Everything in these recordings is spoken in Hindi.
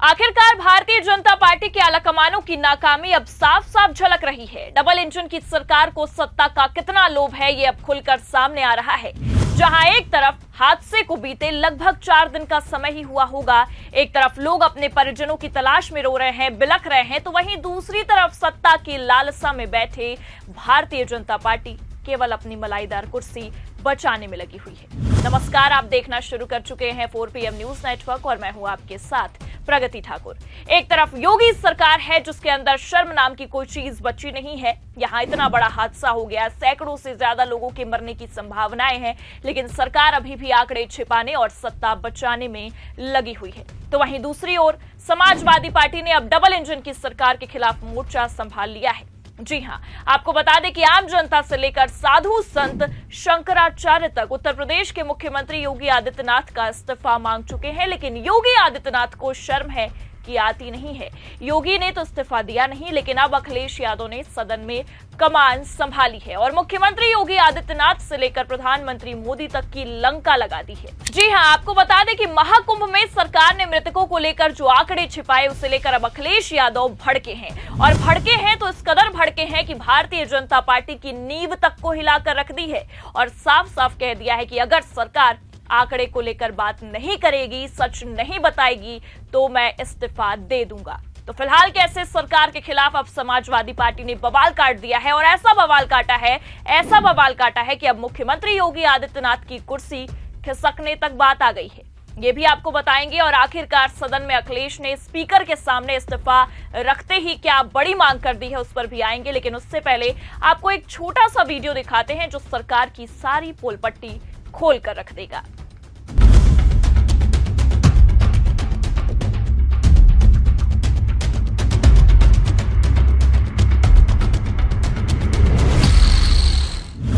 आखिरकार भारतीय जनता पार्टी के आलाकमानों की नाकामी अब साफ साफ झलक रही है। डबल इंजन की सरकार को सत्ता का कितना लोभ है, ये अब खुलकर सामने आ रहा है। जहां एक तरफ हादसे को बीते लगभग 4 दिन का समय ही हुआ होगा, एक तरफ लोग अपने परिजनों की तलाश में रो रहे हैं, बिलख रहे हैं, तो वहीं दूसरी तरफ सत्ता की लालसा में बैठे भारतीय जनता पार्टी केवल अपनी मलाईदार कुर्सी बचाने में लगी हुई है। नमस्कार, आप देखना शुरू कर चुके हैं 4PM न्यूज नेटवर्क और मैं हूं आपके साथ प्रगति ठाकुर। एक तरफ योगी सरकार है जिसके अंदर शर्म नाम की कोई चीज बची नहीं है। यहाँ इतना बड़ा हादसा हो गया, सैकड़ों से ज्यादा लोगों के मरने की संभावनाएं हैं, लेकिन सरकार अभी भी आंकड़े छिपाने और सत्ता बचाने में लगी हुई है। तो वहीं दूसरी ओर समाजवादी पार्टी ने अब डबल इंजन की सरकार के खिलाफ मोर्चा संभाल लिया है। जी हां, आपको बता दें कि आम जनता से लेकर साधु संत शंकराचार्य तक उत्तर प्रदेश के मुख्यमंत्री योगी आदित्यनाथ का इस्तीफा मांग चुके हैं, लेकिन योगी आदित्यनाथ को शर्म है कि आती नहीं है। योगी ने तो इस्तीफा दिया नहीं, लेकिन अब अखिलेश यादव ने सदन में कमान संभाली है और मुख्यमंत्री योगी आदित्यनाथ से लेकर प्रधानमंत्री मोदी तक की लंका लगा दी है। जी हां, आपको बता दें कि महाकुंभ में सरकार ने मृतकों को लेकर जो आंकड़े छिपाए, उसे लेकर अब अखिलेश यादव भड़के हैं और भड़के हैं तो इस कदर भड़के हैं कि भारतीय जनता पार्टी की नींव तक को हिलाकर रख दी है और साफ साफ कह दिया है कि अगर सरकार आंकड़े को लेकर बात नहीं करेगी, सच नहीं बताएगी, तो मैं इस्तीफा दे दूंगा। तो फिलहाल कैसे सरकार के खिलाफ अब समाजवादी पार्टी ने बवाल काट दिया है और ऐसा बवाल काटा है कि अब मुख्यमंत्री योगी आदित्यनाथ की कुर्सी खिसकने तक बात आ गई है। ये भी आपको बताएंगे और आखिरकार सदन में अखिलेश ने स्पीकर के सामने इस्तीफा रखते ही क्या बड़ी मांग कर दी है, उस पर भी आएंगे। लेकिन उससे पहले आपको एक छोटा सा वीडियो दिखाते हैं जो सरकार की सारी पोल पट्टी खोल कर रख देगा।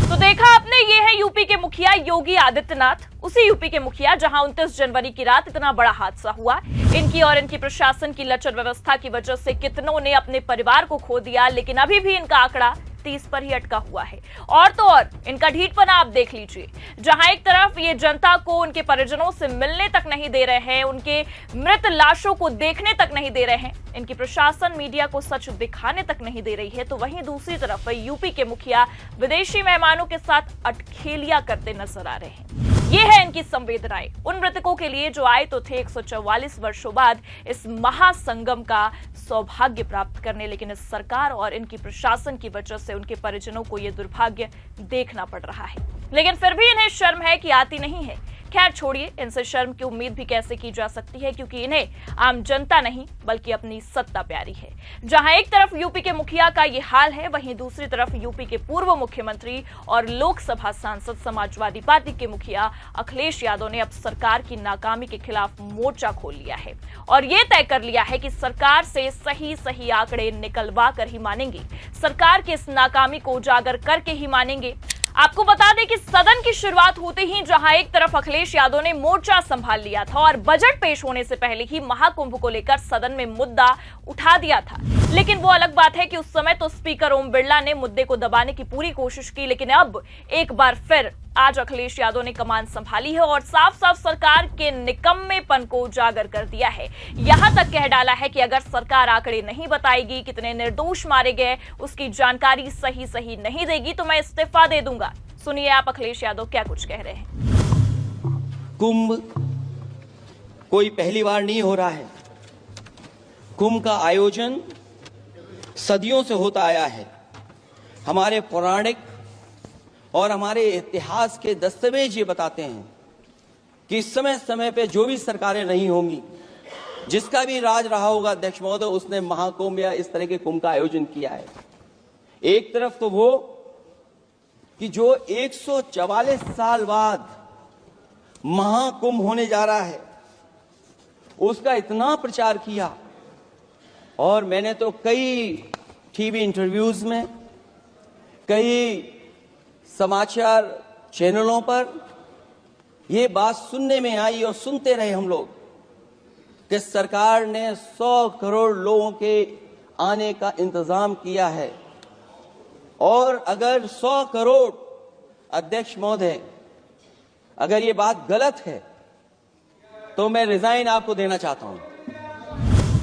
तो देखा आपने, ये है यूपी के मुखिया योगी आदित्यनाथ, उसी यूपी के मुखिया जहां 29 जनवरी की रात इतना बड़ा हादसा हुआ। इनकी और इनकी प्रशासन की लचर व्यवस्था की वजह से कितनों ने अपने परिवार को खो दिया, लेकिन अभी भी इनका आंकड़ा 30 पर ही अटका हुआ है। और तो और इनका ढीठपना आप देख लीजिए, जहां एक तरफ ये जनता को उनके परिजनों से मिलने तक नहीं दे रहे हैं, उनके मृत लाशों को देखने तक नहीं दे रहे हैं, इनकी प्रशासन मीडिया को सच दिखाने तक नहीं दे रही है, तो वहीं दूसरी तरफ यूपी के मुखिया विदेशी मेहमानों के साथ अटखेलियां करते नजर आ रहे हैं। ये है इनकी संवेदनाएं उन मृतकों के लिए जो आए तो थे 144 वर्षों बाद इस महासंगम का सौभाग्य प्राप्त करने, लेकिन इस सरकार और इनकी प्रशासन की वजह से उनके परिजनों को यह दुर्भाग्य देखना पड़ रहा है। लेकिन फिर भी इन्हें शर्म है कि आती नहीं है। खैर छोड़िए, इनसे शर्म की उम्मीद भी कैसे की जा सकती है, क्योंकि इन्हें आम जनता नहीं बल्कि अपनी सत्ता प्यारी है। जहां एक तरफ यूपी के मुखिया का ये हाल है, वहीं दूसरी तरफ यूपी के पूर्व मुख्यमंत्री और लोकसभा सांसद समाजवादी पार्टी के मुखिया अखिलेश यादव ने अब सरकार की नाकामी के खिलाफ मोर्चा खोल लिया है और ये तय कर लिया है कि सरकार से सही आंकड़े निकलवा कर ही मानेंगे, सरकार की इस नाकामी को उजागर करके ही मानेंगे। आपको बता दें कि सदन की शुरुआत होते ही जहां एक तरफ अखिलेश यादव ने मोर्चा संभाल लिया था और बजट पेश होने से पहले ही महाकुंभ को लेकर सदन में मुद्दा उठा दिया था, लेकिन वो अलग बात है कि उस समय तो स्पीकर ओम बिरला ने मुद्दे को दबाने की पूरी कोशिश की, लेकिन अब एक बार फिर आज अखिलेश यादव ने कमान संभाली है और साफ साफ सरकार के निकम्मेपन को उजागर कर दिया है। यहां तक कह डाला है कि अगर सरकार आंकड़े नहीं बताएगी, कितने निर्दोष मारे गए, उसकी जानकारी सही नहीं देगी, तो मैं इस्तीफा दे दूंगा। सुनिए आप अखिलेश यादव क्या कुछ कह रहे हैं। कुंभ कोई पहली बार नहीं हो रहा है। कुंभ का आयोजन सदियों से होता आया है। हमारे पौराणिक और हमारे इतिहास के दस्तावेज ये बताते हैं कि समय समय पे जो भी सरकारें नहीं होंगी, जिसका भी राज रहा होगा अध्यक्ष महोदय, उसने महाकुंभ या इस तरह के कुंभ का आयोजन किया है। एक तरफ तो वो कि जो 144 साल बाद महाकुंभ होने जा रहा है, उसका इतना प्रचार किया और मैंने तो कई टीवी इंटरव्यूज में, कई समाचार चैनलों पर यह बात सुनने में आई और सुनते रहे हम लोग कि सरकार ने 100 करोड़ लोगों के आने का इंतजाम किया है और अगर 100 करोड़ अध्यक्ष महोदय, अगर ये बात गलत है तो मैं रिजाइन आपको देना चाहता हूं।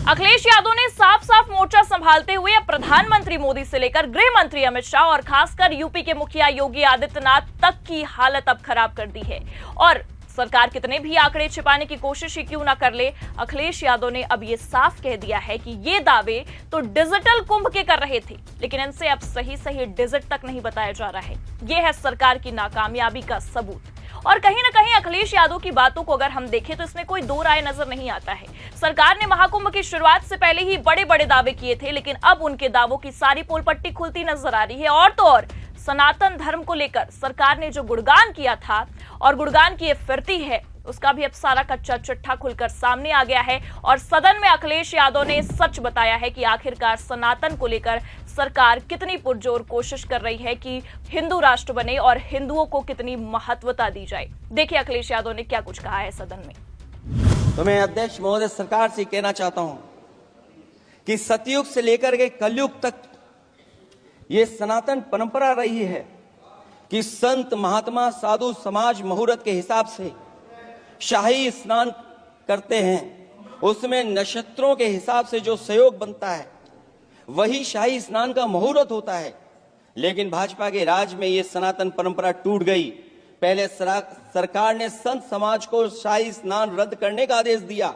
अखिलेश यादव ने साफ साफ मोर्चा संभालते हुए अब प्रधानमंत्री मोदी से लेकर गृह मंत्री अमित शाह और खासकर यूपी के मुखिया योगी आदित्यनाथ तक की हालत अब खराब कर दी है। और सरकार कितने भी आंकड़े छिपाने की कोशिश ही क्यों ना कर ले, अखिलेश यादव ने अब ये साफ कह दिया है कि ये दावे तो डिजिटल कुंभ के कर रहे थे, लेकिन इनसे अब सही सही डिजिट तक नहीं बताया जा रहा है। ये है सरकार की नाकामयाबी का सबूत। और कहीं ना कहीं अखिलेश यादव की बातों को अगर हम देखें तो इसमें कोई दो राय नजर नहीं आता है। सरकार ने महाकुंभ की शुरुआत से पहले ही बड़े बड़े दावे किए थे, लेकिन अब उनके दावों की सारी पोल पट्टी खुलती नजर आ रही है। और तो और सनातन धर्म को लेकर सरकार ने जो गुणगान किया था और गुणगान की ये फिरती है, उसका भी अब सारा कच्चा चिट्ठा खुलकर सामने आ गया है। और सदन में अखिलेश यादव ने सच बताया है कि आखिरकार सनातन को लेकर सरकार कितनी पुरजोर कोशिश कर रही है कि हिंदू राष्ट्र बने और हिंदुओं को कितनी महत्वता दी जाए। देखिए अखिलेश यादव ने क्या कुछ कहा है सदन में। तो मैं अध्यक्ष महोदय सरकार से कहना चाहता हूं कि सतयुग से लेकर के कलयुग तक ये सनातन परंपरा रही है कि संत महात्मा साधु समाज मुहूर्त के हिसाब से शाही स्नान करते हैं, उसमें नक्षत्रों के हिसाब से जो सहयोग बनता है वही शाही स्नान का मुहूर्त होता है। लेकिन भाजपा के राज में ये सनातन परंपरा टूट गई। पहले सरकार ने संत समाज को शाही स्नान रद्द करने का आदेश दिया,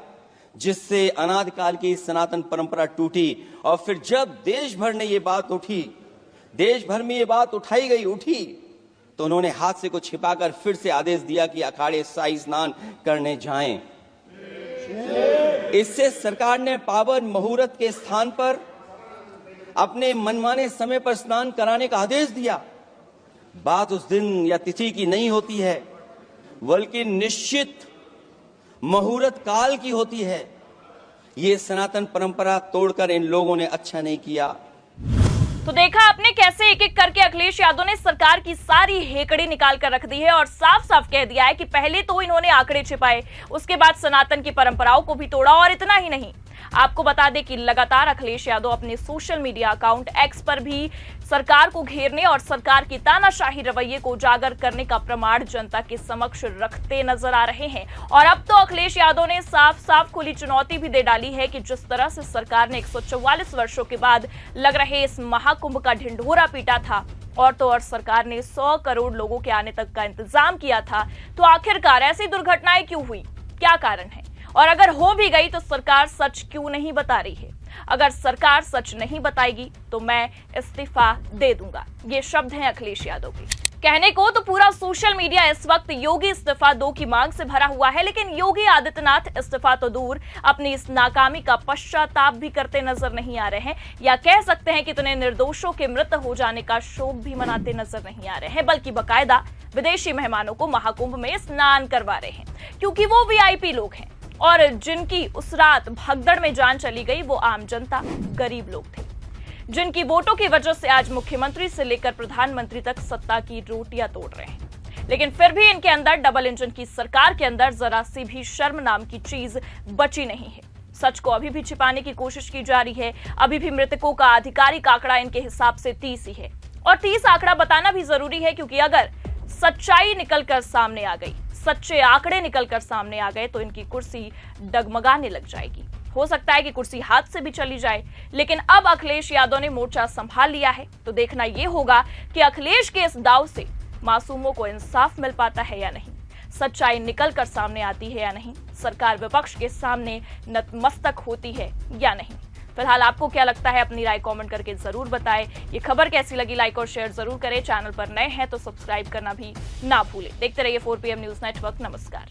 जिससे अनादिकाल की सनातन परंपरा टूटी। और फिर जब देश भर ने ये बात उठी, देश भर में ये बात उठी तो उन्होंने हादसे को छिपाकर फिर से आदेश दिया कि अखाड़े शाही स्नान करने जाएं। इससे सरकार ने पावन मुहूर्त के स्थान पर अपने मनमाने समय पर स्नान कराने का आदेश दिया। बात उस दिन या तिथि की नहीं होती है, बल्कि निश्चित मुहूर्त काल की होती है। ये सनातन परंपरा तोड़कर इन लोगों ने अच्छा नहीं किया। तो देखा आपने कैसे एक एक करके अखिलेश यादव ने सरकार की सारी हेकड़ी निकाल कर रख दी है और साफ साफ कह दिया है कि पहले तो इन्होंने आंकड़े छिपाए, उसके बाद सनातन की परंपराओं को भी तोड़ा। और इतना ही नहीं, आपको बता दें कि लगातार अखिलेश यादव अपने सोशल मीडिया अकाउंट एक्स पर भी सरकार को घेरने और सरकार की तानाशाही रवैये को उजागर करने का प्रमाण जनता के समक्ष रखते नजर आ रहे हैं। और अब तो अखिलेश यादव ने साफ साफ खुली चुनौती भी दे डाली है कि जिस तरह से सरकार ने 144 वर्षों के बाद लग रहे इस महाकुंभ का ढिंढोरा पीटा था और तो और सरकार ने 100 करोड़ लोगों के आने तक का इंतजाम किया था, तो आखिरकार ऐसी दुर्घटनाएं क्यों हुई, क्या कारण है? और अगर हो भी गई तो सरकार सच क्यों नहीं बता रही है? अगर सरकार सच नहीं बताएगी तो मैं इस्तीफा दे दूंगा। ये शब्द हैं अखिलेश यादव के। कहने को तो पूरा सोशल मीडिया इस वक्त योगी इस्तीफा दो की मांग से भरा हुआ है, लेकिन योगी आदित्यनाथ इस्तीफा तो दूर, अपनी इस नाकामी का पश्चाताप भी करते नजर नहीं आ रहे हैं, या कह सकते हैं कि इतने निर्दोषों के मृत हो जाने का शोक भी मनाते नजर नहीं आ रहे हैं, बल्कि बकायदा विदेशी मेहमानों को महाकुंभ में स्नान करवा रहे हैं, क्योंकि वो वीआईपी लोग हैं और जिनकी उस रात भगदड़ में जान चली गई वो आम जनता, गरीब लोग थे, जिनकी वोटों की वजह से आज मुख्यमंत्री से लेकर प्रधानमंत्री तक सत्ता की रोटियां तोड़ रहे हैं। लेकिन फिर भी इनके अंदर, डबल इंजन की सरकार के अंदर जरा सी भी शर्म नाम की चीज बची नहीं है। सच को अभी भी छिपाने की कोशिश की जा रही है। अभी भी मृतकों का आधिकारिक आंकड़ा इनके हिसाब से 30 ही है, और 30 आंकड़ा बताना भी जरूरी है, क्योंकि अगर सच्चाई निकलकर सामने आ गई, सच्चे आंकड़े निकलकर सामने आ गए तो इनकी कुर्सी डगमगाने लग जाएगी। हो सकता है कि कुर्सी हाथ से भी चली जाए। लेकिन अब अखिलेश यादव ने मोर्चा संभाल लिया है, तो देखना यह होगा कि अखिलेश के इस दाव से मासूमों को इंसाफ मिल पाता है या नहीं, सच्चाई निकलकर सामने आती है या नहीं, सरकार विपक्ष के सामने नतमस्तक होती है या नहीं। फिलहाल आपको क्या लगता है, अपनी राय कमेंट करके जरूर बताएं। ये खबर कैसी लगी, लाइक और शेयर जरूर करें। चैनल पर नए हैं तो सब्सक्राइब करना भी ना भूलें। देखते रहिए 4PM न्यूज नेटवर्क। नमस्कार।